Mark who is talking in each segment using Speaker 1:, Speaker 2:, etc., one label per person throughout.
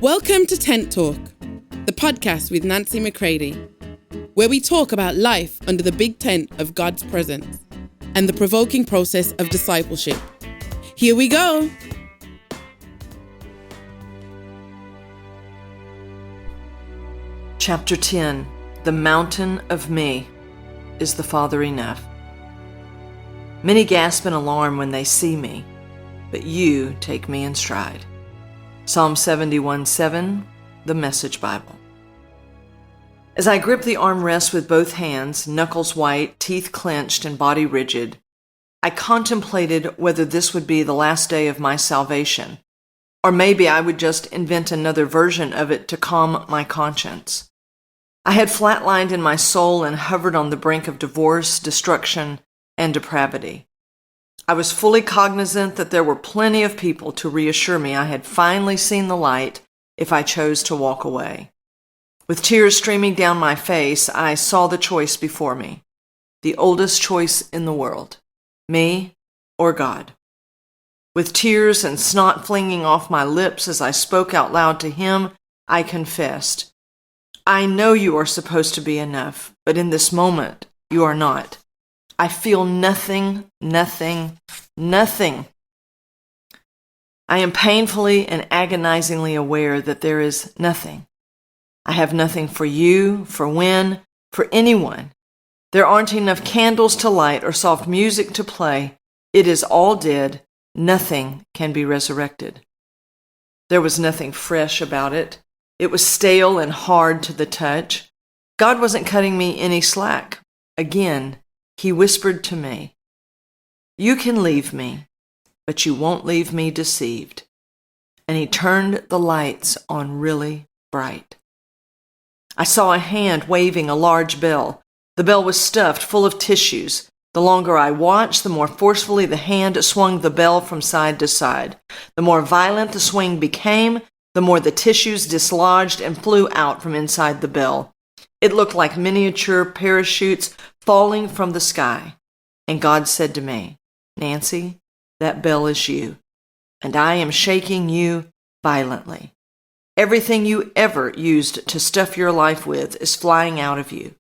Speaker 1: Welcome to Tent Talk, the podcast with Nancy McCready, where we talk about life under the big tent of God's presence and the provoking process of discipleship. Here we go.
Speaker 2: Chapter 10, The Mountain of Me. Is the Father enough? Many gasp in alarm when they see me, but you take me in stride. Psalm 71:7, the Message Bible. As I grip the armrest with both hands, knuckles white, teeth clenched, and body rigid, I contemplated whether this would be the last day of my salvation, or maybe I would just invent another version of it to calm my conscience. I had flatlined in my soul and hovered on the brink of divorce, destruction, and depravity. I was fully cognizant that there were plenty of people to reassure me I had finally seen the light if I chose to walk away. With tears streaming down my face, I saw the choice before me, the oldest choice in the world, me or God. With tears and snot flinging off my lips as I spoke out loud to him, I confessed, I know you are supposed to be enough, but in this moment, you are not. I feel nothing. I am painfully and agonizingly aware that there is nothing. I have nothing for you, for when, for anyone. There aren't enough candles to light or soft music to play. It is all dead. Nothing can be resurrected. There was nothing fresh about it. It was stale and hard to the touch. God wasn't cutting me any slack. Again, he whispered to me, you can leave me, but you won't leave me deceived. And he turned the lights on really bright. I saw a hand waving a large bell. The bell was stuffed full of tissues. The longer I watched, the more forcefully the hand swung the bell from side to side. The more violent the swing became, the more the tissues dislodged and flew out from inside the bell. It looked like miniature parachutes falling from the sky. And God said to me, Nancy, that bell is you, and I am shaking you violently. Everything you ever used to stuff your life with is flying out of you.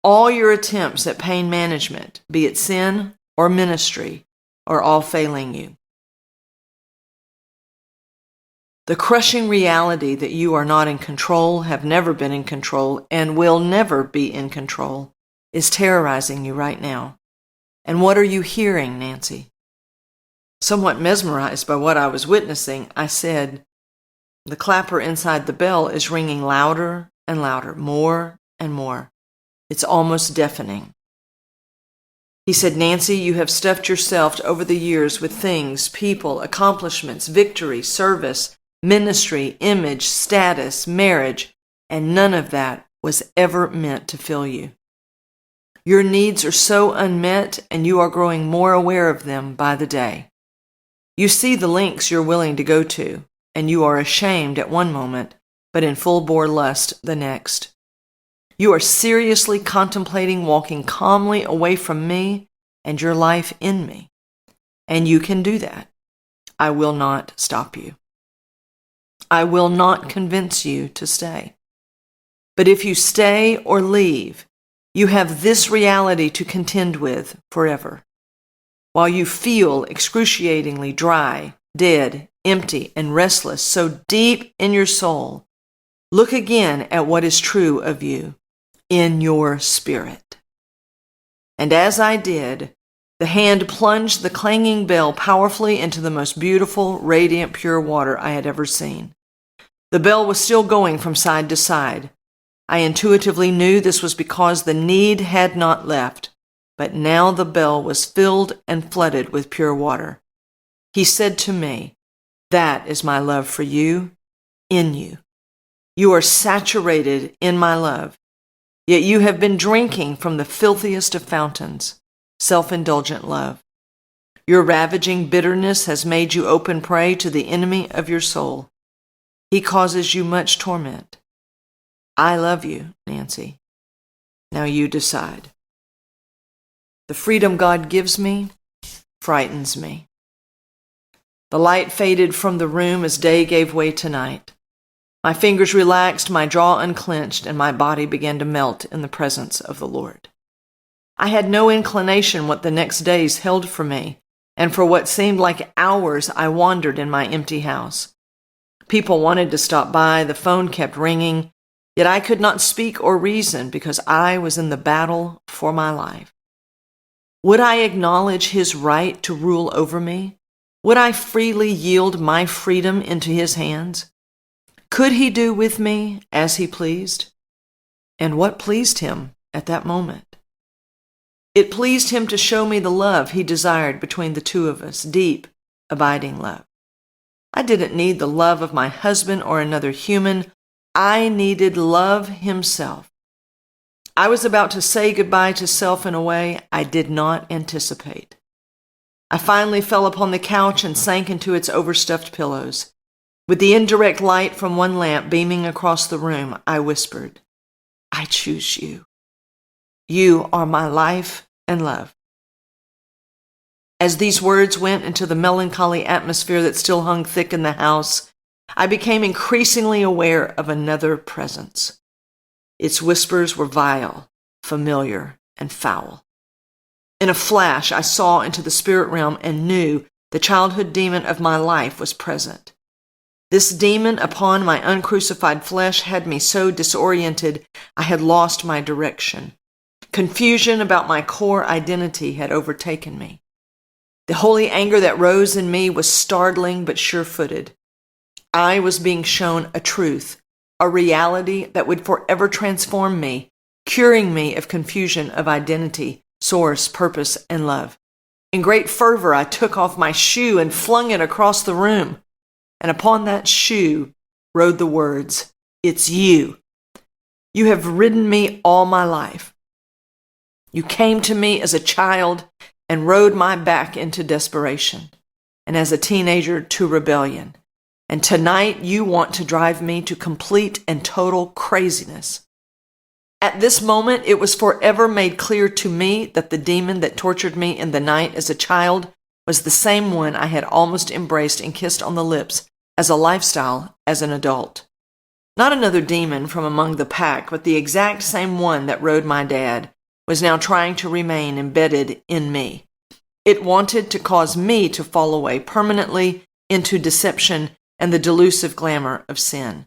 Speaker 2: All your attempts at pain management, be it sin or ministry, are all failing you. The crushing reality that you are not in control, have never been in control, and will never be in control is terrorizing you right now. And what are you hearing, Nancy? Somewhat mesmerized by what I was witnessing, I said, the clapper inside the bell is ringing louder and louder, more and more. It's almost deafening. He said, Nancy, you have stuffed yourself over the years with things, people, accomplishments, victory, service, ministry, image, status, marriage, and none of that was ever meant to fill you. Your needs are so unmet, and you are growing more aware of them by the day. You see the lengths you're willing to go to, and you are ashamed at one moment, but in full-bore lust the next. You are seriously contemplating walking calmly away from me and your life in me. And you can do that. I will not stop you. I will not convince you to stay. But if you stay or leave, you have this reality to contend with forever. While you feel excruciatingly dry, dead, empty, and restless so deep in your soul, look again at what is true of you in your spirit. And as I did, the hand plunged the clanging bell powerfully into the most beautiful, radiant, pure water I had ever seen. The bell was still going from side to side. I intuitively knew this was because the need had not left, but now the bell was filled and flooded with pure water. He said to me, that is my love for you, in you. You are saturated in my love, yet you have been drinking from the filthiest of fountains, self-indulgent love. Your ravaging bitterness has made you open prey to the enemy of your soul. He causes you much torment. I love you, Nancy. Now you decide. The freedom God gives me frightens me. The light faded from the room as day gave way to night. My fingers relaxed, my jaw unclenched, and my body began to melt in the presence of the Lord. I had no inclination what the next days held for me, and for what seemed like hours I wandered in my empty house. People wanted to stop by, the phone kept ringing, yet I could not speak or reason because I was in the battle for my life. Would I acknowledge his right to rule over me? Would I freely yield my freedom into his hands? Could he do with me as he pleased? And what pleased him at that moment? It pleased him to show me the love he desired between the two of us, deep, abiding love. I didn't need the love of my husband or another human. I needed love himself. I was about to say goodbye to self in a way I did not anticipate. I finally fell upon the couch and sank into its overstuffed pillows. With the indirect light from one lamp beaming across the room, I whispered, "I choose you. You are my life and love." As these words went into the melancholy atmosphere that still hung thick in the house, I became increasingly aware of another presence. Its whispers were vile, familiar, and foul. In a flash, I saw into the spirit realm and knew the childhood demon of my life was present. This demon upon my uncrucified flesh had me so disoriented I had lost my direction. Confusion about my core identity had overtaken me. The holy anger that rose in me was startling but sure-footed. I was being shown a truth, a reality that would forever transform me, curing me of confusion of identity, source, purpose, and love. In great fervor, I took off my shoe and flung it across the room. And upon that shoe rode the words, "It's you. You have ridden me all my life. You came to me as a child and rode my back into desperation, and as a teenager to rebellion. And tonight you want to drive me to complete and total craziness." At this moment, it was forever made clear to me that the demon that tortured me in the night as a child was the same one I had almost embraced and kissed on the lips as a lifestyle as an adult. Not another demon from among the pack, but the exact same one that rode my dad was now trying to remain embedded in me. It wanted to cause me to fall away permanently into deception and the delusive glamour of sin.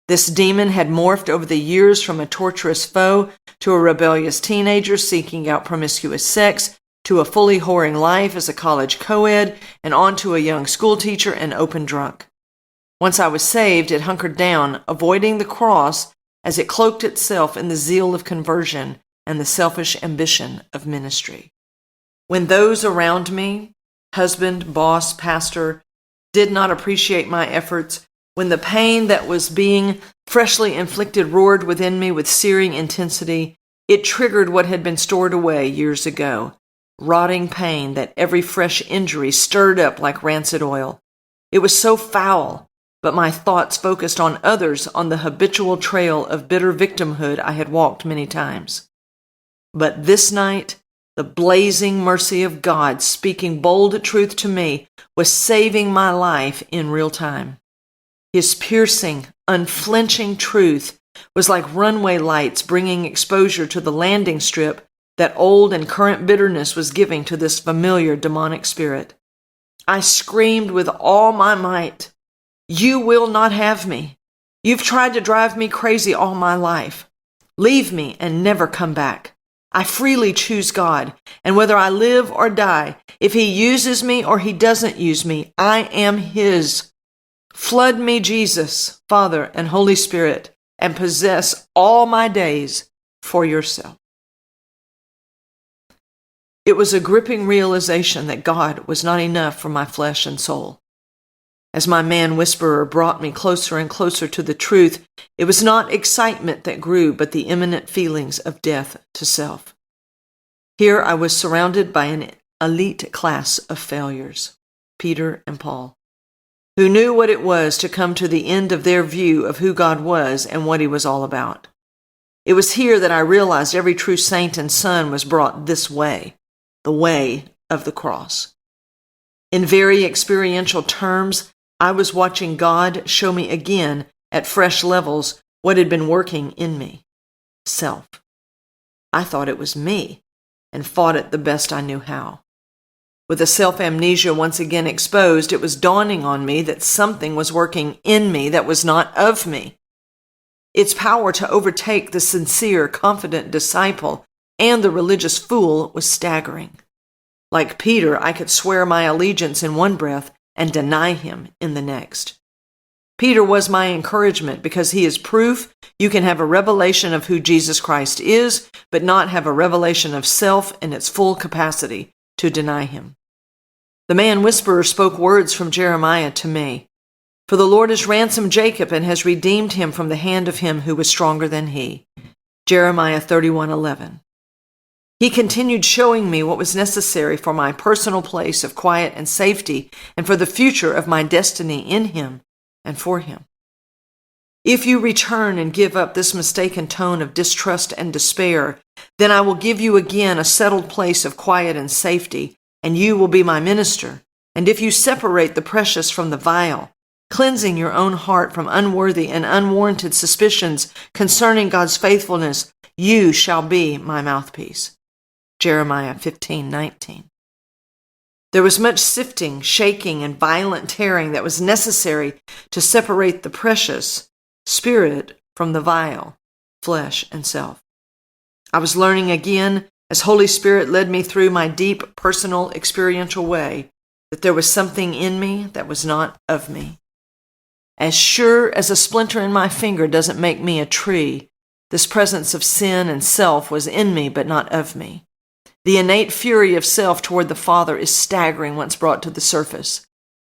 Speaker 2: This demon had morphed over the years from a torturous foe to a rebellious teenager seeking out promiscuous sex, to a fully whoring life as a college co-ed, and on to a young schoolteacher and open drunk. Once I was saved, it hunkered down, avoiding the cross as it cloaked itself in the zeal of conversion and the selfish ambition of ministry. When those around me, husband, boss, pastor, did not appreciate my efforts, when the pain that was being freshly inflicted roared within me with searing intensity, it triggered what had been stored away years ago, rotting pain that every fresh injury stirred up like rancid oil. It was so foul, but my thoughts focused on others on the habitual trail of bitter victimhood I had walked many times. But this night, the blazing mercy of God, speaking bold truth to me, was saving my life in real time. His piercing, unflinching truth was like runway lights bringing exposure to the landing strip that old and current bitterness was giving to this familiar demonic spirit. I screamed with all my might, "You will not have me. You've tried to drive me crazy all my life. Leave me and never come back. I freely choose God, and whether I live or die, if He uses me or He doesn't use me, I am His. Flood me, Jesus, Father, and Holy Spirit, and possess all my days for yourself." It was a gripping realization that God was not enough for my flesh and soul. As my man whisperer brought me closer and closer to the truth, it was not excitement that grew, but the imminent feelings of death to self. Here I was surrounded by an elite class of failures, Peter and Paul, who knew what it was to come to the end of their view of who God was and what He was all about. It was here that I realized every true saint and son was brought this way, the way of the cross. In very experiential terms, I was watching God show me again at fresh levels what had been working in me: self. I thought it was me and fought it the best I knew how. With the self-amnesia once again exposed, it was dawning on me that something was working in me that was not of me. Its power to overtake the sincere, confident disciple and the religious fool was staggering. Like Peter, I could swear my allegiance in one breath and deny him in the next. Peter was my encouragement because he is proof you can have a revelation of who Jesus Christ is, but not have a revelation of self in its full capacity to deny him. The man whisperer spoke words from Jeremiah to me. For the Lord has ransomed Jacob and has redeemed him from the hand of him who was stronger than he. Jeremiah 31:11. He continued showing me what was necessary for my personal place of quiet and safety and for the future of my destiny in him and for him. If you return and give up this mistaken tone of distrust and despair, then I will give you again a settled place of quiet and safety, and you will be my minister. And if you separate the precious from the vile, cleansing your own heart from unworthy and unwarranted suspicions concerning God's faithfulness, you shall be my mouthpiece. Jeremiah 15:19. There was much sifting, shaking, and violent tearing that was necessary to separate the precious spirit from the vile flesh and self. I was learning again, as Holy Spirit led me through my deep, personal, experiential way, that there was something in me that was not of me. As sure as a splinter in my finger doesn't make me a tree, this presence of sin and self was in me but not of me. The innate fury of self toward the Father is staggering once brought to the surface.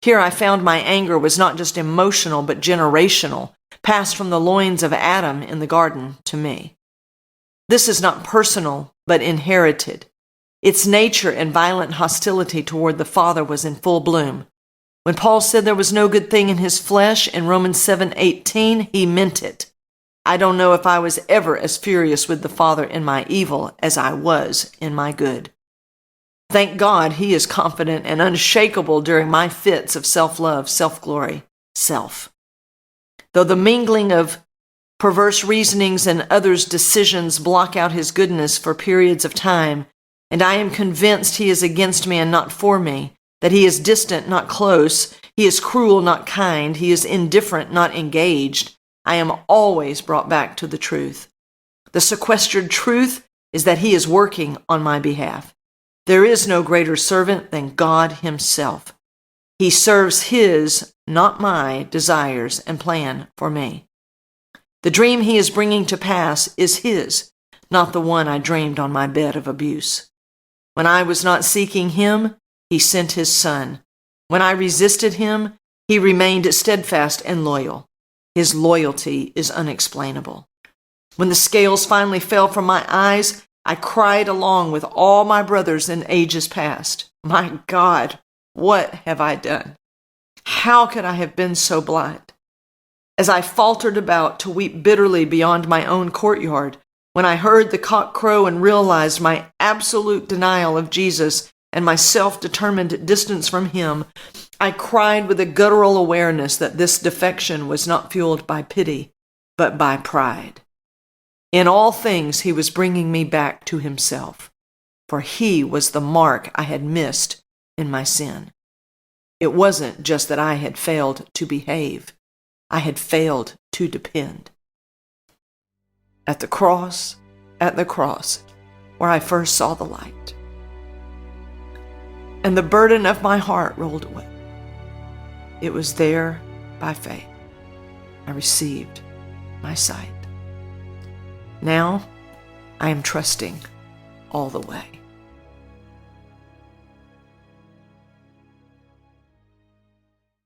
Speaker 2: Here I found my anger was not just emotional but generational, passed from the loins of Adam in the garden to me. This is not personal but inherited. Its nature and violent hostility toward the Father was in full bloom. When Paul said there was no good thing in his flesh in Romans 7:18, he meant it. I don't know if I was ever as furious with the Father in my evil as I was in my good. Thank God he is confident and unshakable during my fits of self-love, self-glory, self. Though the mingling of perverse reasonings and others' decisions block out his goodness for periods of time, and I am convinced he is against me and not for me, that he is distant, not close, he is cruel, not kind, he is indifferent, not engaged, I am always brought back to the truth. The sequestered truth is that he is working on my behalf. There is no greater servant than God himself. He serves his, not my, desires and plan for me. The dream he is bringing to pass is his, not the one I dreamed on my bed of abuse. When I was not seeking him, he sent his Son. When I resisted him, he remained steadfast and loyal. His loyalty is unexplainable. When the scales finally fell from my eyes, I cried along with all my brothers in ages past. My God, what have I done? How could I have been so blind? As I faltered about to weep bitterly beyond my own courtyard, when I heard the cock crow and realized my absolute denial of Jesus and my self-determined distance from him, I cried with a guttural awareness that this defection was not fueled by pity, but by pride. In all things he was bringing me back to himself, for he was the mark I had missed in my sin. It wasn't just that I had failed to behave. I had failed to depend. At the cross, where I first saw the light, and the burden of my heart rolled away. It was there by faith. I received my sight. Now I am trusting all the way.